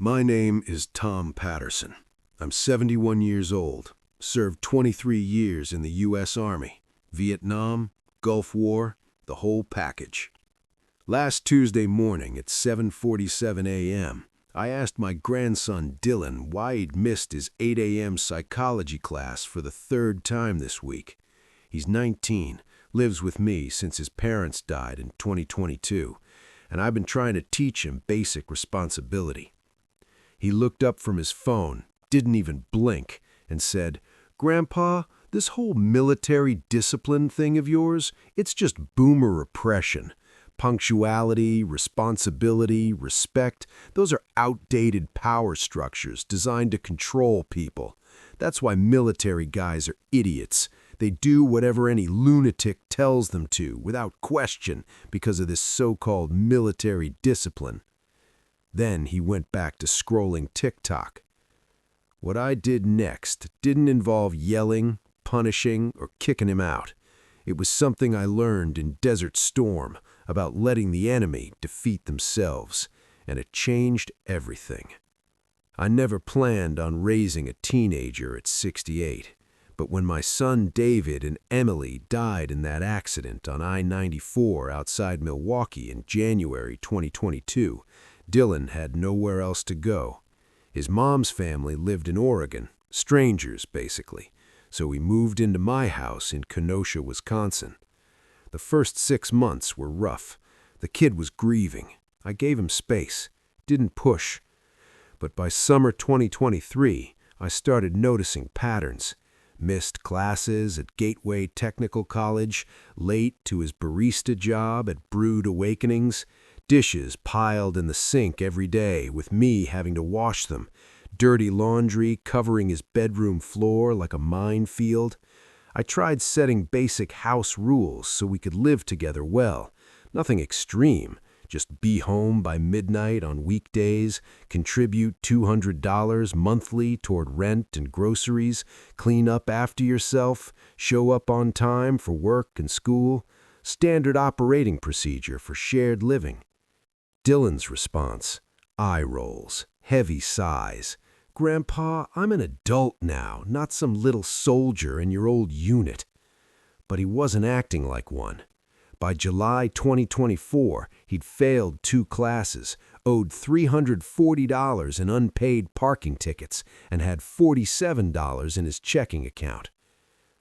My name is Tom Patterson. I'm 71 years old, served 23 years in the U.S. Army, Vietnam, Gulf War, the whole package. Last Tuesday morning at 7:47 a.m., I asked my grandson Dylan why he'd missed his 8 a.m. psychology class for the third time this week. He's 19, lives with me since his parents died in 2022, and I've been trying to teach him basic responsibility. He looked up from his phone, didn't even blink, and said, "Grandpa, this whole military discipline thing of yours, it's just boomer repression. Punctuality, responsibility, respect, those are outdated power structures designed to control people. That's why military guys are idiots. They do whatever any lunatic tells them to, without question, because of this so-called military discipline." Then he went back to scrolling TikTok. What I did next didn't involve yelling, punishing, or kicking him out. It was something I learned in Desert Storm about letting the enemy defeat themselves, and it changed everything. I never planned on raising a teenager at 68, but when my son David and Emily died in that accident on I-94 outside Milwaukee in January 2022, Dylan had nowhere else to go. His mom's family lived in Oregon, strangers basically, so we moved into my house in Kenosha, Wisconsin. The first 6 months were rough. The kid was grieving. I gave him space, didn't push. But by summer 2023, I started noticing patterns. Missed classes at Gateway Technical College, late to his barista job at Brewed Awakenings, dishes piled in the sink every day with me having to wash them, dirty laundry covering his bedroom floor like a minefield. I tried setting basic house rules so we could live together well. Nothing extreme, just be home by midnight on weekdays, contribute $200 monthly toward rent and groceries, clean up after yourself, show up on time for work and school. Standard operating procedure for shared living. Dylan's response: eye rolls, heavy sighs. "Grandpa, I'm an adult now, not some little soldier in your old unit." But he wasn't acting like one. By July 2024, he'd failed 2 classes, owed $340 in unpaid parking tickets, and had $47 in his checking account.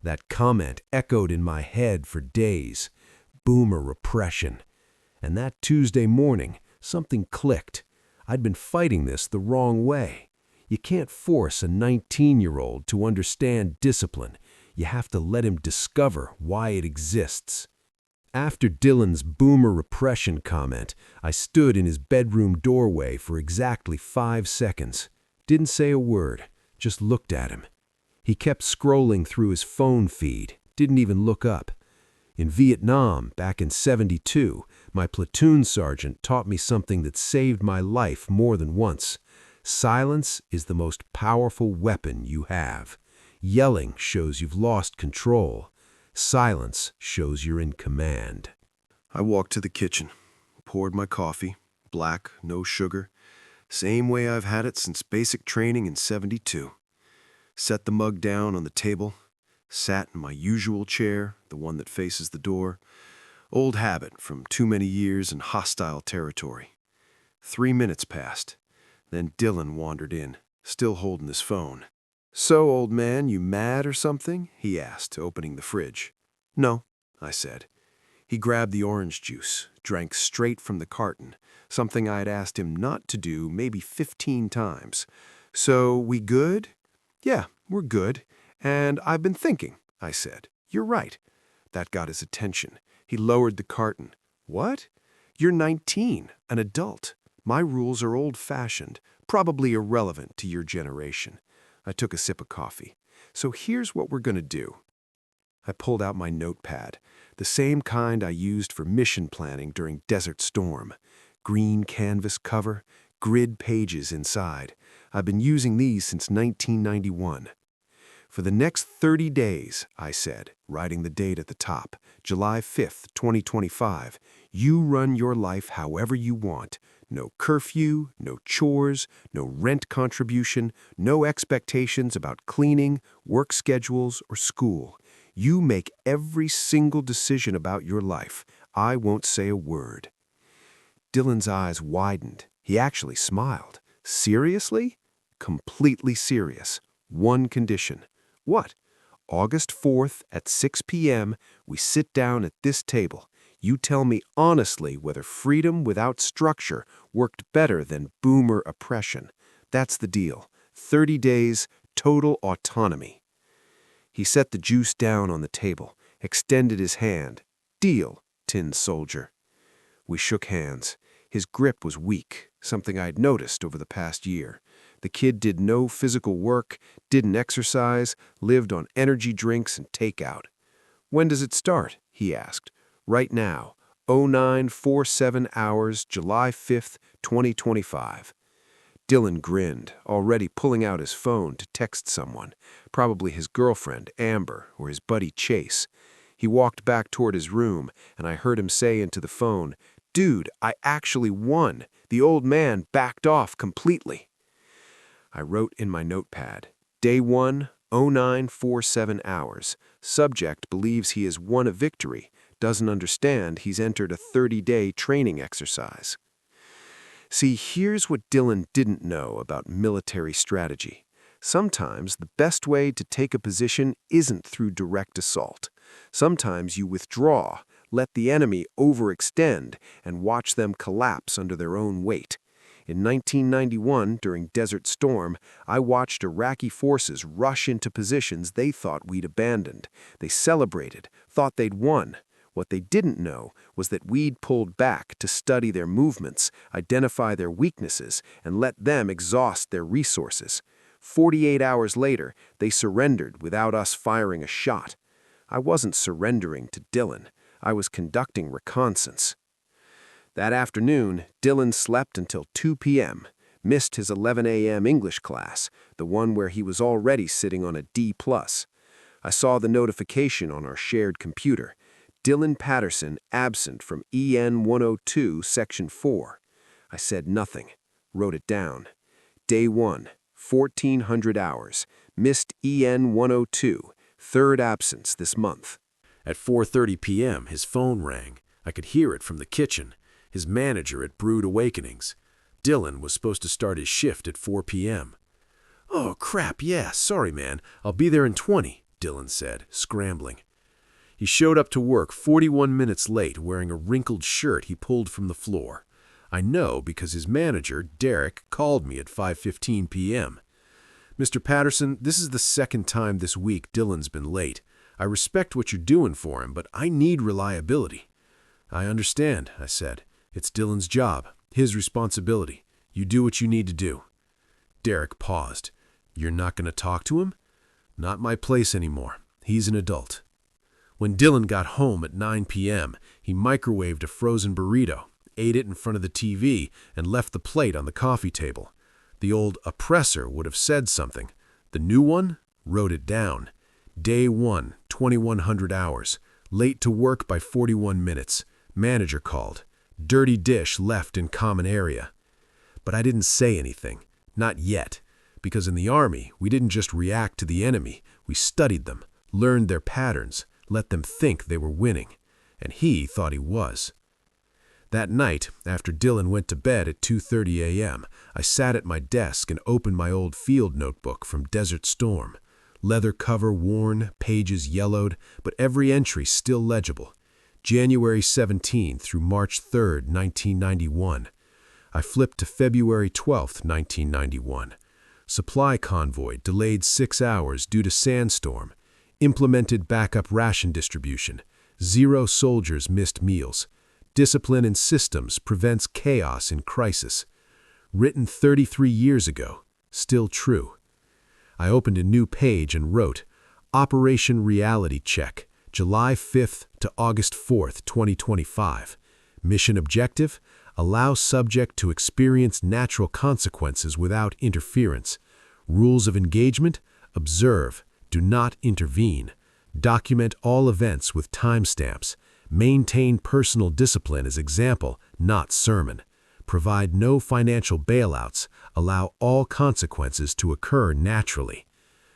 That comment echoed in my head for days. Boomer repression. And that Tuesday morning, something clicked. I'd been fighting this the wrong way. You can't force a 19-year-old to understand discipline. You have to let him discover why it exists. After Dylan's boomer repression comment, I stood in his bedroom doorway for exactly 5 seconds. Didn't say a word, just looked at him. He kept scrolling through his phone feed, didn't even look up. In Vietnam, back in '72, my platoon sergeant taught me something that saved my life more than once. Silence is the most powerful weapon you have. Yelling shows you've lost control. Silence shows you're in command. I walked to the kitchen, poured my coffee, black, no sugar, same way I've had it since basic training in '72. Set the mug down on the table, sat in my usual chair, the one that faces the door. Old habit from too many years in hostile territory. 3 minutes passed. Then Dylan wandered in, still holding his phone. "So, old man, you mad or something?" he asked, opening the fridge. "No," I said. He grabbed the orange juice, drank straight from the carton, something I had asked him not to do maybe 15 times. "So, we good?" "Yeah, we're good. And I've been thinking," I said. "You're right." That got his attention. He lowered the carton. "What? You're 19, an adult. My rules are old-fashioned, probably irrelevant to your generation." I took a sip of coffee. "So here's what we're going to do." I pulled out my notepad, the same kind I used for mission planning during Desert Storm. Green canvas cover, grid pages inside. I've been using these since 1991. "For the next 30 days, I said, writing the date at the top, July 5th, 2025, you run your life however you want. No curfew, no chores, no rent contribution, no expectations about cleaning, work schedules, or school. You make every single decision about your life. I won't say a word. Dylan's eyes widened. He actually smiled. Seriously? Completely serious. One condition. What? August 4th at 6 p.m., we sit down at this table. You tell me honestly whether freedom without structure worked better than boomer oppression. That's the deal. 30 days, total autonomy. He set the juice down on the table, extended his hand. Deal, tin soldier. We shook hands. His grip was weak, something I'd noticed over the past year. The kid did no physical work, didn't exercise, lived on energy drinks and takeout. When does it start? He asked. Right now, 0947 hours, July 5th, 2025. Dylan grinned, already pulling out his phone to text someone, probably his girlfriend, Amber, or his buddy, Chase. He walked back toward his room, and I heard him say into the phone, "Dude, I actually won. The old man backed off completely." I wrote in my notepad, Day 1, 0947 hours. Subject believes he has won a victory, doesn't understand he's entered a 30-day training exercise. See, here's what Dylan didn't know about military strategy. Sometimes the best way to take a position isn't through direct assault. Sometimes you withdraw, let the enemy overextend, and watch them collapse under their own weight. In 1991, during Desert Storm, I watched Iraqi forces rush into positions they thought we'd abandoned. They celebrated, thought they'd won. What they didn't know was that we'd pulled back to study their movements, identify their weaknesses, and let them exhaust their resources. 48 hours later, they surrendered without us firing a shot. I wasn't surrendering to Dylan. I was conducting reconnaissance. That afternoon, Dylan slept until 2 p.m., missed his 11 a.m. English class, the one where he was already sitting on a D+. I saw the notification on our shared computer. Dylan Patterson absent from EN 102, Section 4. I said nothing, wrote it down. Day 1, 1400 hours, missed EN 102, third absence this month. At 4:30 p.m., his phone rang. I could hear it from the kitchen. His manager at Brood Awakenings. Dylan was supposed to start his shift at 4 p.m. "Oh, crap, yeah, sorry, man. I'll be there in 20, Dylan said, scrambling. He showed up to work 41 minutes late wearing a wrinkled shirt he pulled from the floor. I know because his manager, Derek, called me at 5:15 p.m. "Mr. Patterson, this is the second time this week Dylan's been late. I respect what you're doing for him, but I need reliability." "I understand," I said. "It's Dylan's job, his responsibility. You do what you need to do." Derek paused. "You're not going to talk to him?" "Not my place anymore. He's an adult." When Dylan got home at 9 p.m., he microwaved a frozen burrito, ate it in front of the TV, and left the plate on the coffee table. The old oppressor would have said something. The new one wrote it down. Day 1, 2100 hours. Late to work by 41 minutes. Manager called. Dirty dish left in common area. But I didn't say anything. Not yet. Because in the Army, we didn't just react to the enemy. We studied them, learned their patterns, let them think they were winning. And he thought he was. That night, after Dylan went to bed at 2:30 a.m., I sat at my desk and opened my old field notebook from Desert Storm. Leather cover worn, pages yellowed, but every entry still legible. January 17 through March 3, 1991. I flipped to February 12, 1991. Supply convoy delayed 6 hours due to sandstorm. Implemented backup ration distribution. 0 soldiers missed meals. Discipline in systems prevents chaos in crisis. Written 33 years ago. Still true. I opened a new page and wrote, Operation Reality Check, July 5th to August 4th, 2025. Mission objective, allow subject to experience natural consequences without interference. Rules of engagement, observe, do not intervene. Document all events with timestamps. Maintain personal discipline as example, not sermon. provide no financial bailouts, allow all consequences to occur naturally.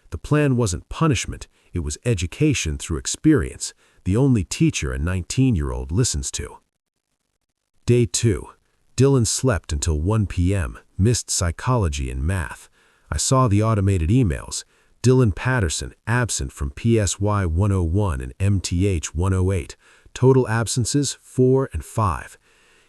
The plan wasn't punishment, it was education through experience, the only teacher a 19-year-old listens to. Day 2. Dylan slept until 1 p.m., missed psychology and math. I saw the automated emails. Dylan Patterson, absent from PSY 101 and MTH 108. Total absences, 4 and 5.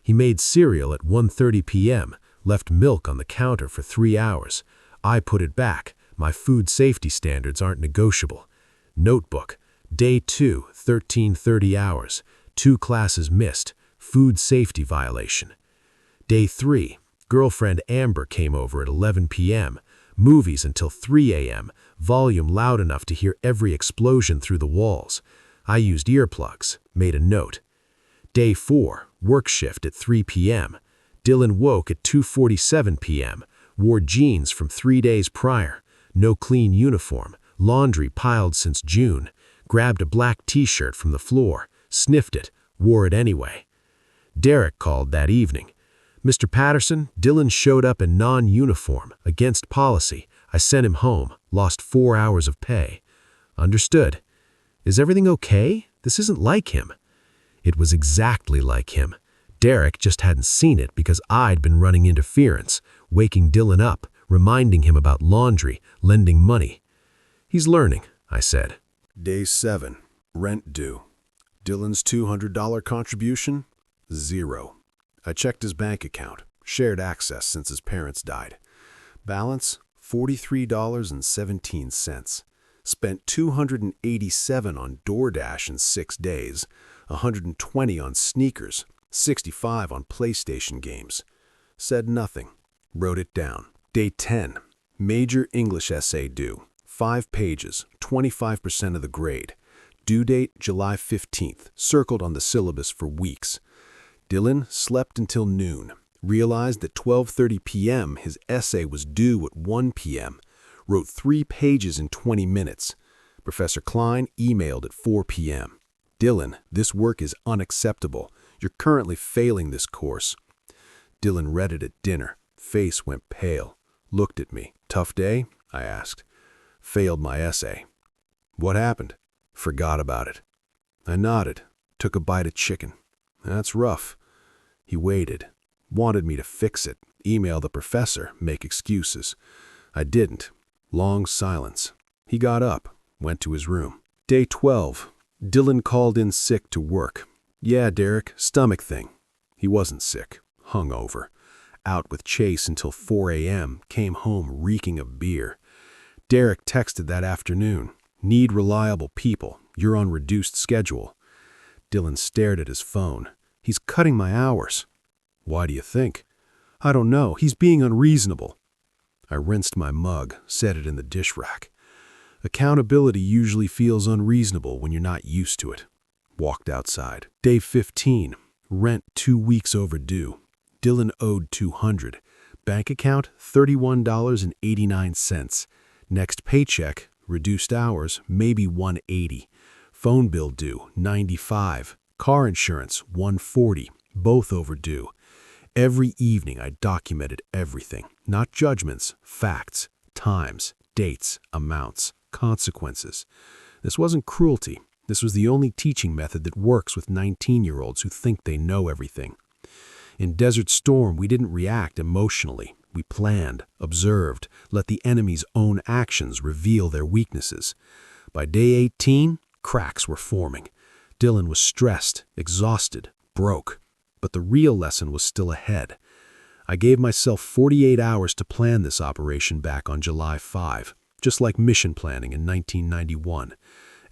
He made cereal at 1:30 p.m., left milk on the counter for 3 hours. I put it back. My food safety standards aren't negotiable. Notebook. Day 2, 13:30 hours. 2 classes missed. Food safety violation. Day 3. Girlfriend Amber came over at 11 p.m. Movies until 3 a.m. Volume loud enough to hear every explosion through the walls. I used earplugs. Made a note. Day 4. Work shift at 3 p.m. Dylan woke at 2:47 p.m. Wore jeans from 3 days prior. No clean uniform. Laundry piled since June. Grabbed a black t-shirt from the floor. Sniffed it. Wore it anyway. Derek called that evening. Mr. Patterson, Dylan showed up in non-uniform, against policy. I sent him home, lost 4 hours of pay. Understood. Is everything okay? This isn't like him. It was exactly like him. Derek just hadn't seen it because I'd been running interference, waking Dylan up, reminding him about laundry, lending money. He's learning, I said. Day 7. Rent due. Dylan's $200 contribution? 0. I checked his bank account, shared access since his parents died. Balance, $43.17. Spent $287 on DoorDash in 6 days, $120 on sneakers, $65 on PlayStation games. Said nothing. Wrote it down. Day 10. Major English essay due. 5 pages, 25% of the grade. Due date July 15th, circled on the syllabus for weeks. Dylan slept until noon, realized at 12:30 p.m. his essay was due at 1 p.m., wrote 3 pages in 20 minutes. Professor Klein emailed at 4 p.m. Dylan, this work is unacceptable. You're currently failing this course. Dylan read it at dinner. Face went pale. Looked at me. Tough day? I asked. Failed my essay. What happened? Forgot about it. I nodded. Took a bite of chicken. That's rough. He waited. Wanted me to fix it. Email the professor. Make excuses. I didn't. Long silence. He got up. Went to his room. Day 12. Dylan called in sick to work. Yeah, Derek, stomach thing. He wasn't sick. Hungover. Out with Chase until 4 a.m. Came home reeking of beer. Derek texted that afternoon. Need reliable people. You're on reduced schedule. Dylan stared at his phone. He's cutting my hours. Why do you think? I don't know. He's being unreasonable. I rinsed my mug, set it in the dish rack. Accountability usually feels unreasonable when you're not used to it. Walked outside. Day 15. Rent 2 weeks overdue. Dylan owed $200. Bank account, $31.89. Next paycheck, reduced hours, maybe $180. Phone bill due, $95. Car insurance, $140. Both overdue. Every evening I documented everything. Not judgments, facts, times, dates, amounts, consequences. This wasn't cruelty. This was the only teaching method that works with 19-year-olds who think they know everything. In Desert Storm, we didn't react emotionally. We planned, observed, let the enemy's own actions reveal their weaknesses. By day 18, cracks were forming. Dylan was stressed, exhausted, broke. But the real lesson was still ahead. I gave myself 48 hours to plan this operation back on July 5, just like mission planning in 1991.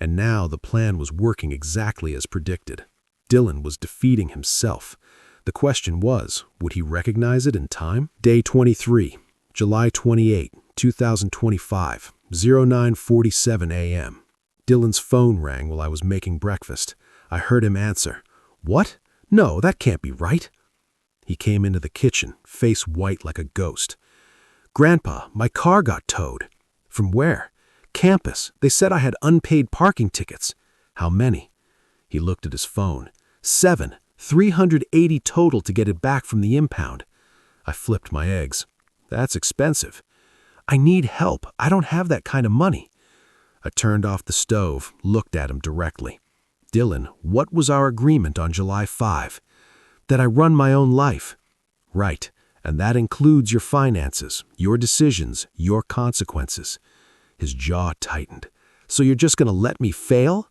And now the plan was working exactly as predicted. Dylan was defeating himself. The question was, would he recognize it in time? Day 23, July 28, 2025, 09:47 a.m. Dylan's phone rang while I was making breakfast. I heard him answer. What? No, that can't be right. He came into the kitchen, face white like a ghost. Grandpa, my car got towed. From where? Campus. They said I had unpaid parking tickets. How many? He looked at his phone. 7. 380 total to get it back from the impound. I flipped my eggs. That's expensive. I need help. I don't have that kind of money. I turned off the stove, looked at him directly. Dylan, what was our agreement on July 5? That I run my own life. Right, and that includes your finances, your decisions, your consequences. His jaw tightened. So you're just going to let me fail?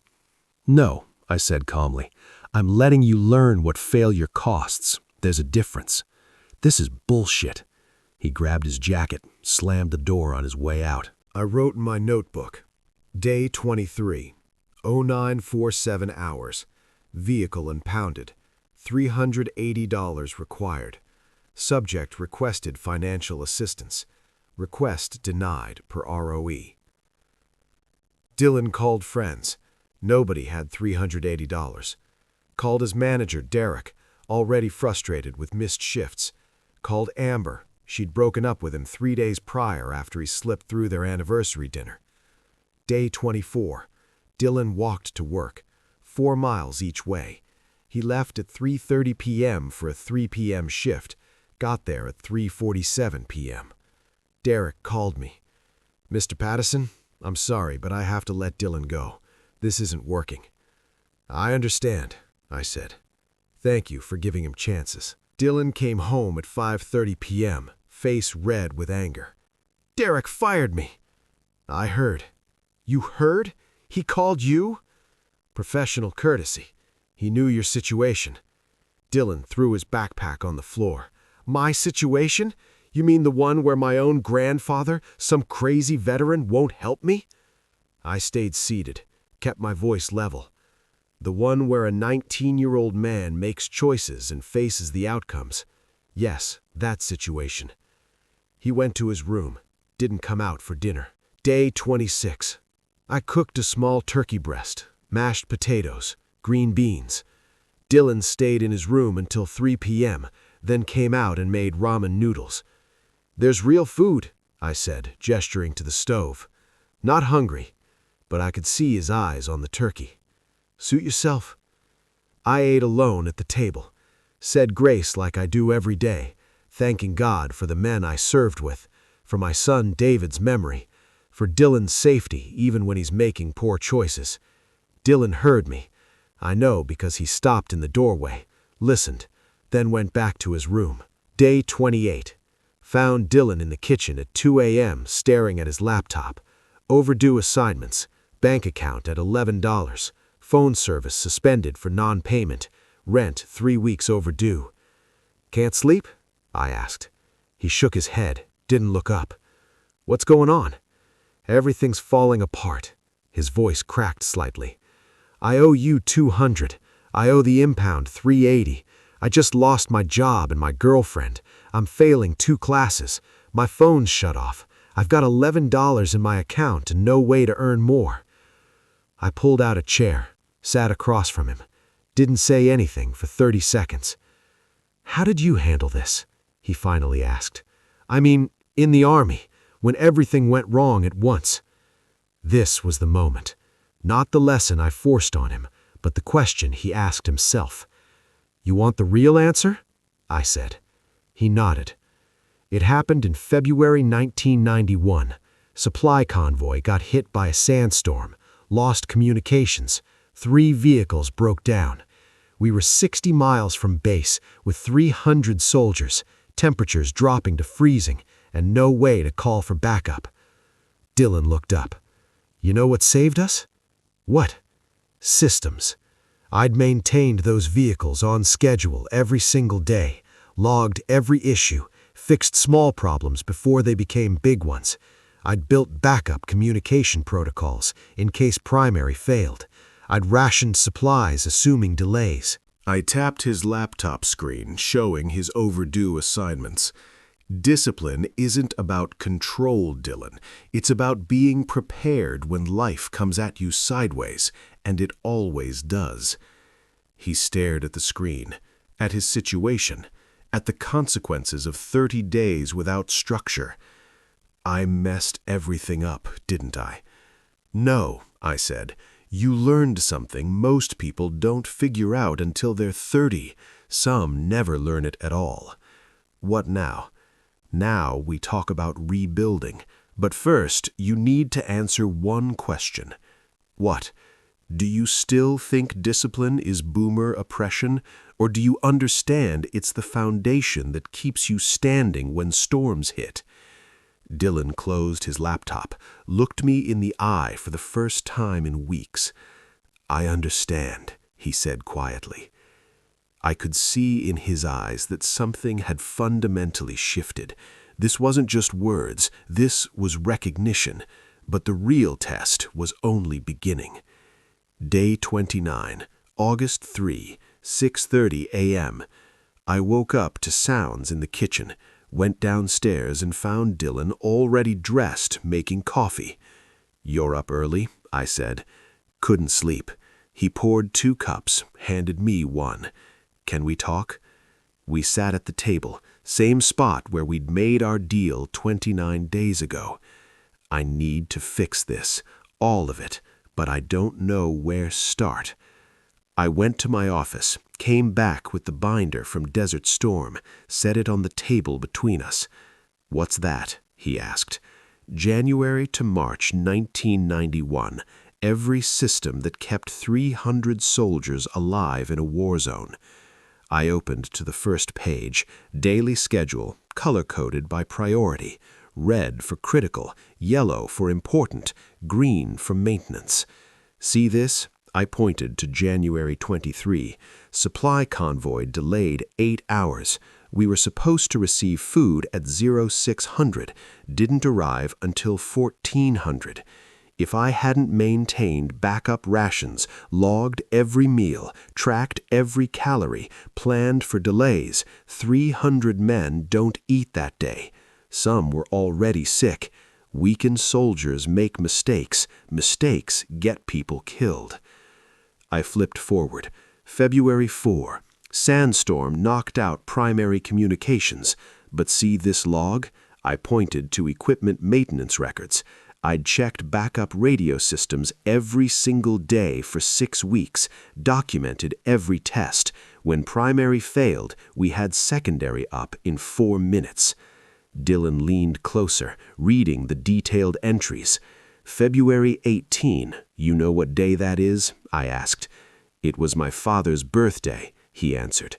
No, I said calmly. I'm letting you learn what failure costs. There's a difference. This is bullshit. He grabbed his jacket, slammed the door on his way out. I wrote in my notebook, Day 23, 0947 hours, vehicle impounded, $380 required. Subject requested financial assistance. Request denied per ROE. Dylan called friends. Nobody had $380. Called his manager, Derek, already frustrated with missed shifts. Called Amber. She'd broken up with him 3 days prior after he slipped through their anniversary dinner. Day 24. Dylan walked to work, 4 miles each way. He left at 3:30 p.m. for a 3 p.m. shift, got there at 3:47 p.m. Derek called me. Mr. Patterson, I'm sorry, but I have to let Dylan go. This isn't working. I understand, I said. Thank you for giving him chances. Dylan came home at 5:30 p.m., face red with anger. Derek fired me. I heard. You heard? He called you? Professional courtesy. He knew your situation. Dylan threw his backpack on the floor. My situation? You mean the one where my own grandfather, some crazy veteran, won't help me? I stayed seated, kept my voice level. The one where a 19-year-old man makes choices and faces the outcomes. Yes, that situation. He went to his room, didn't come out for dinner. Day 26. I cooked a small turkey breast, mashed potatoes, green beans. Dylan stayed in his room until 3 p.m., then came out and made ramen noodles. There's real food, I said, gesturing to the stove. Not hungry, but I could see his eyes on the turkey. Suit yourself. I ate alone at the table, said grace like I do every day, thanking God for the men I served with, for my son David's memory, for Dylan's safety even when he's making poor choices. Dylan heard me. I know because he stopped in the doorway, listened, then went back to his room. Day 28. Found Dylan in the kitchen at 2 a.m. staring at his laptop. Overdue assignments, bank account at $11, phone service suspended for non-payment, rent 3 weeks overdue. Can't sleep? I asked. He shook his head, didn't look up. What's going on? Everything's falling apart. His voice cracked slightly. I owe you $200. I owe the impound $380. I just lost my job and my girlfriend. I'm failing 2 classes. My phone's shut off. I've got $11 in my account and no way to earn more. I pulled out a chair, sat across from him, didn't say anything for 30 seconds. How did you handle this? He finally asked. I mean, in the army, when everything went wrong at once. This was the moment. Not the lesson I forced on him, but the question he asked himself. You want the real answer? I said. He nodded. It happened in February 1991. Supply convoy got hit by a sandstorm, lost communications. 3 vehicles broke down. We were 60 miles from base with 300 soldiers, temperatures dropping to freezing, and no way to call for backup. Dylan looked up. You know what saved us? What? Systems. I'd maintained those vehicles on schedule every single day, logged every issue, fixed small problems before they became big ones. I'd built backup communication protocols in case primary failed. I'd rationed supplies assuming delays. I tapped his laptop screen, showing his overdue assignments. Discipline isn't about control, Dylan. It's about being prepared when life comes at you sideways, and it always does. He stared at the screen, at his situation, at the consequences of 30 days without structure. I messed everything up, didn't I? No, I said. You learned something most people don't figure out until they're 30. Some never learn it at all. What now? Now we talk about rebuilding. But first, you need to answer one question. What? Do you still think discipline is boomer oppression, or do you understand it's the foundation that keeps you standing when storms hit? Dylan closed his laptop, looked me in the eye for the first time in weeks. I understand, he said quietly. I could see in his eyes that something had fundamentally shifted. This wasn't just words, this was recognition, but the real test was only beginning. Day 29, August 3, 6:30 a.m. I woke up to sounds in the kitchen, went downstairs and found Dylan already dressed making coffee. "You're up early," I said. "Couldn't sleep." He poured 2 cups, handed me 1. "Can we talk?" We sat at the table, same spot where we'd made our deal 29 days ago. "I need to fix this, all of it, but I don't know where to start." I went to my office, came back with the binder from Desert Storm, set it on the table between us. "What's that?" he asked. "January to March 1991, every system that kept 300 soldiers alive in a war zone." I opened to the first page, daily schedule, color-coded by priority, red for critical, yellow for important, green for maintenance. "See this?" I pointed to January 23. Supply convoy delayed 8 hours. We were supposed to receive food at 0600, didn't arrive until 1400. If I hadn't maintained backup rations, logged every meal, tracked every calorie, planned for delays, 300 men don't eat that day. Some were already sick. Weakened soldiers make mistakes. Mistakes get people killed. I flipped forward. February 4. Sandstorm knocked out primary communications. But see this log? I pointed to equipment maintenance records. I'd checked backup radio systems every single day for 6 weeks, documented every test. When primary failed, we had secondary up in 4 minutes. Dylan leaned closer, reading the detailed entries. "February 18, you know what day that is?" I asked. "It was my father's birthday," he answered.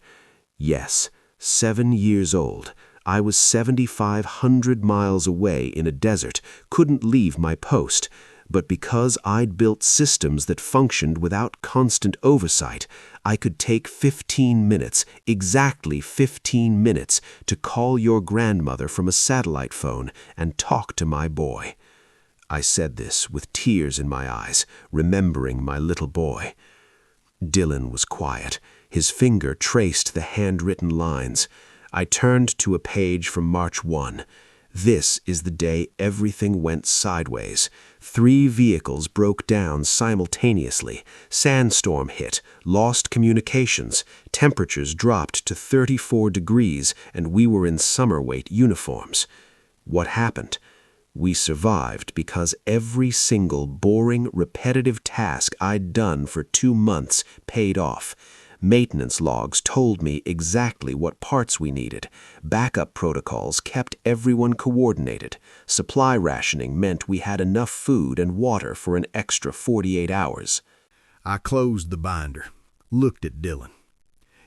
"Yes, 7 years old. I was 7,500 miles away in a desert, couldn't leave my post. But because I'd built systems that functioned without constant oversight, I could take 15 minutes, exactly 15 minutes, to call your grandmother from a satellite phone and talk to my boy." I said this with tears in my eyes, remembering my little boy. Dylan was quiet. His finger traced the handwritten lines. I turned to a page from March 1. This is the day everything went sideways. 3 vehicles broke down simultaneously. Sandstorm hit, lost communications. Temperatures dropped to 34 degrees, and we were in summer weight uniforms. What happened? We survived because every single boring, repetitive task I'd done for 2 months paid off. Maintenance logs told me exactly what parts we needed. Backup protocols kept everyone coordinated. Supply rationing meant we had enough food and water for an extra 48 hours. I closed the binder, looked at Dylan.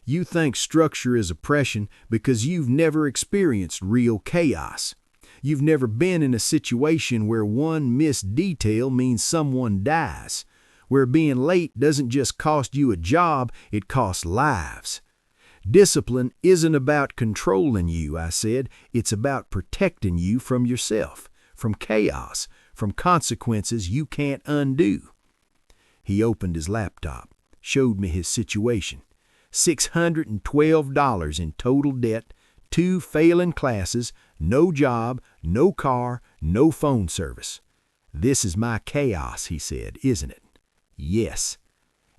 "You think structure is oppression because you've never experienced real chaos. You've never been in a situation where one missed detail means someone dies, where being late doesn't just cost you a job, it costs lives. Discipline isn't about controlling you," I said. "It's about protecting you from yourself, from chaos, from consequences you can't undo." He opened his laptop, showed me his situation. $612 in total debt, 2 failing classes, no job, no car, no phone service. "This is my chaos," he said, "isn't it?" "Yes.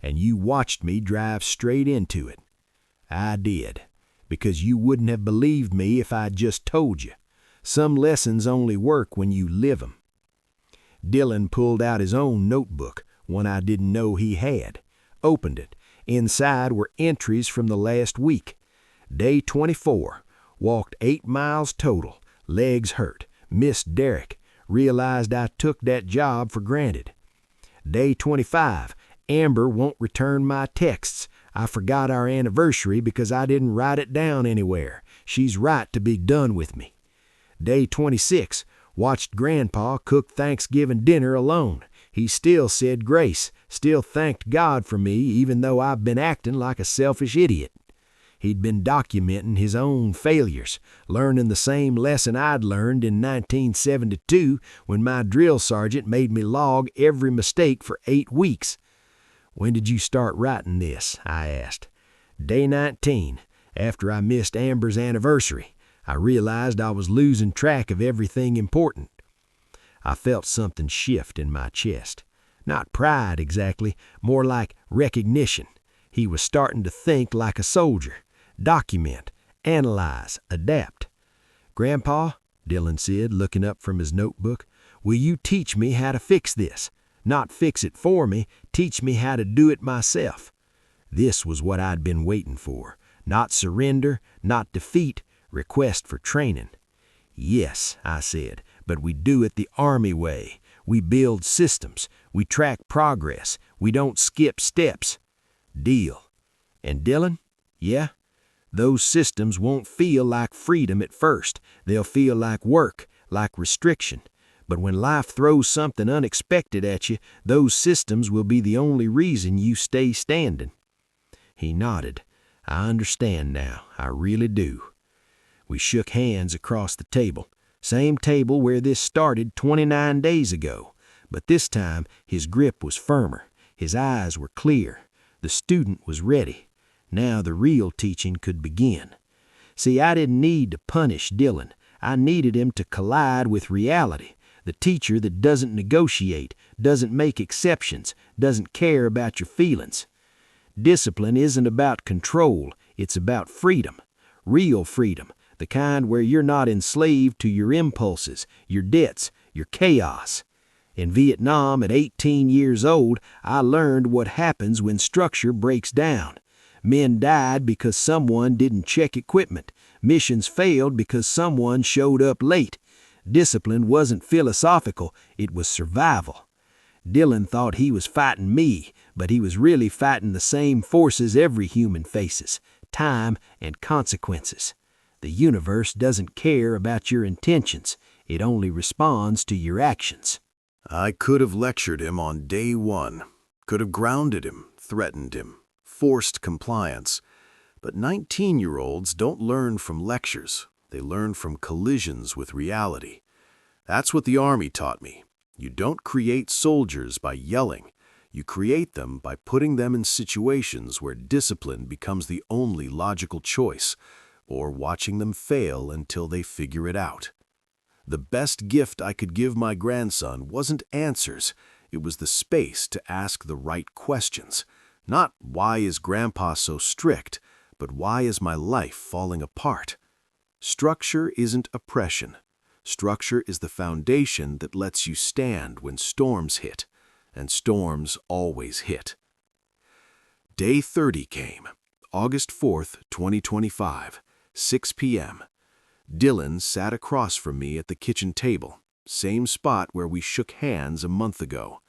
And you watched me drive straight into it." "I did, because you wouldn't have believed me if I'd just told you. Some lessons only work when you live 'em." Dylan pulled out his own notebook, one I didn't know he had, opened it. Inside were entries from the last week. Day 24, Walked 8 miles total. Legs hurt. Missed Derek. Realized I took that job for granted. Day 25. Amber won't return my texts. I forgot our anniversary because I didn't write it down anywhere. She's right to be done with me. Day 26. Watched Grandpa cook Thanksgiving dinner alone. He still said grace, still thanked God for me even though I've been acting like a selfish idiot. He'd been documenting his own failures, learning the same lesson I'd learned in 1972 when my drill sergeant made me log every mistake for 8 weeks. "When did you start writing this?" I asked. "Day 19, after I missed Amber's anniversary. I realized I was losing track of everything important." I felt something shift in my chest. Not pride exactly, more like recognition. He was starting to think like a soldier. Document, analyze, adapt. "Grandpa," Dillon said, looking up from his notebook, "will you teach me how to fix this? Not fix it for me, teach me how to do it myself." This was what I'd been waiting for. Not surrender, not defeat, request for training. "Yes," I said, "but we do it the Army way. We build systems. We track progress. We don't skip steps." "Deal." "And Dillon?" "Yeah?" "Those systems won't feel like freedom at first. They'll feel like work, like restriction. But when life throws something unexpected at you, those systems will be the only reason you stay standing." He nodded. "I understand now. I really do." We shook hands across the table. Same table where this started 29 days ago. But this time, his grip was firmer. His eyes were clear. The student was ready. Now the real teaching could begin. See, I didn't need to punish Dillon. I needed him to collide with reality. The teacher that doesn't negotiate, doesn't make exceptions, doesn't care about your feelings. Discipline isn't about control. It's about freedom. Real freedom. The kind where you're not enslaved to your impulses, your debts, your chaos. In Vietnam, at 18 years old, I learned what happens when structure breaks down. Men died because someone didn't check equipment. Missions failed because someone showed up late. Discipline wasn't philosophical, it was survival. Dillon thought he was fighting me, but he was really fighting the same forces every human faces: time and consequences. The universe doesn't care about your intentions. It only responds to your actions. I could have lectured him on day 1, could have grounded him, threatened him, forced compliance. But 19-year-olds don't learn from lectures. They learn from collisions with reality. That's what the Army taught me. You don't create soldiers by yelling. You create them by putting them in situations where discipline becomes the only logical choice, or watching them fail until they figure it out. The best gift I could give my grandson wasn't answers. It was the space to ask the right questions. Not why is Grandpa so strict, but why is my life falling apart? Structure isn't oppression. Structure is the foundation that lets you stand when storms hit, and storms always hit. Day 30 came, August 4th, 2025, 6 p.m. Dillon sat across from me at the kitchen table, same spot where we shook hands a month ago.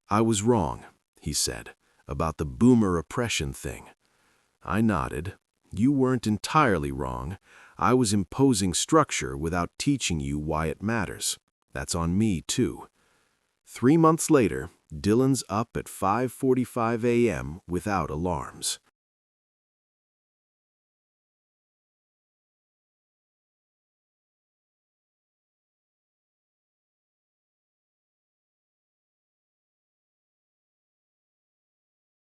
"I was wrong," he said, "about the boomer oppression thing." I nodded. "You weren't entirely wrong. I was imposing structure without teaching you why it matters. That's on me, too." 3 months later, Dillon's up at 5:45 a.m. without alarms.